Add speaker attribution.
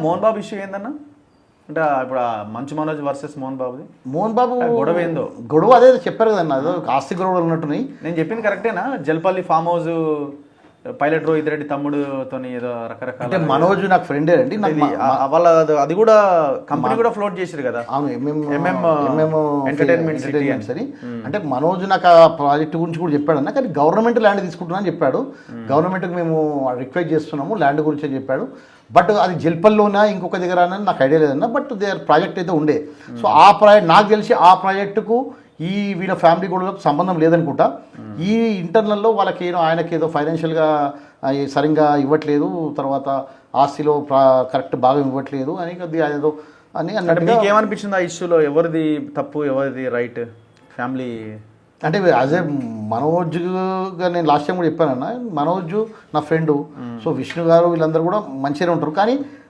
Speaker 1: Mohan Babu issue ఏందన్నా? అంటే ఇప్పుడు ఆ మంచు మనోజ్ వర్సెస్ మోహన్ బాబుది
Speaker 2: మోహన్ బాబు
Speaker 1: గొడవ ఏందో?
Speaker 2: గొడవ అదే చెప్పారు కదన్న, అదో ఆస్తి గొడవలు ఉన్నట్టున్నాయి.
Speaker 1: నేను చెప్పింది కరెక్టేనా? Jalpally farm house Pilot Rohit Reddy తమ్ముడుతోని ఏదో రకరకాల
Speaker 2: అంటే మనోజ్ నాకు ఫ్రెండే అండి. నాకు
Speaker 1: వాళ్ళ అది కూడా కంపెనీ కూడా ఫ్లోట్ చేసారు కదా.
Speaker 2: అవును,
Speaker 1: ఎంఎం
Speaker 2: ఎంటర్టైన్మెంట్ సరే. అంటే మనోజ్ నాకు ఆ ప్రాజెక్ట్ గురించి కూడా చెప్పాడు కానీ గవర్నమెంట్ ల్యాండ్ తీసుకుంటున్నా అని చెప్పాడు. గవర్నమెంట్కి మేము రిక్వెస్ట్ చేస్తున్నాము ల్యాండ్ గురించి అని చెప్పాడు. బట్ అది జల్పల్లోనా ఇంకొక దగ్గర అని నాకు ఐడియా లేదన్న. బట్ దేర్ ప్రాజెక్ట్ అయితే ఉండే. సో ఆ ప్రాజెక్ట్ నాకు తెలిసి ఆ ప్రాజెక్టుకు ఈ వీళ్ళ ఫ్యామిలీ కూడా సంబంధం లేదనుకుంటా. ఈ ఇంటర్నల్లో వాళ్ళకి ఏదో ఆయనకి ఏదో ఫైనాన్షియల్గా సరిగ్గా ఇవ్వట్లేదు, తర్వాత ఆస్తిలో కరెక్ట్ భాగం ఇవ్వట్లేదు అని కొద్దిగా ఏదో అని అన్నట్టు.
Speaker 1: మీకు ఏమనిపించింది ఆ ఇష్యూలో? ఎవరిది తప్పు ఎవరిది రైట్? ఫ్యామిలీ
Speaker 2: అంటే అదే మనోజ్గా నేను లాస్ట్ టైం కూడా చెప్పానన్న, మనోజ్ నా ఫ్రెండు. సో విష్ణు గారు వీళ్ళందరూ కూడా మంచిగానే ఉంటారు. కానీ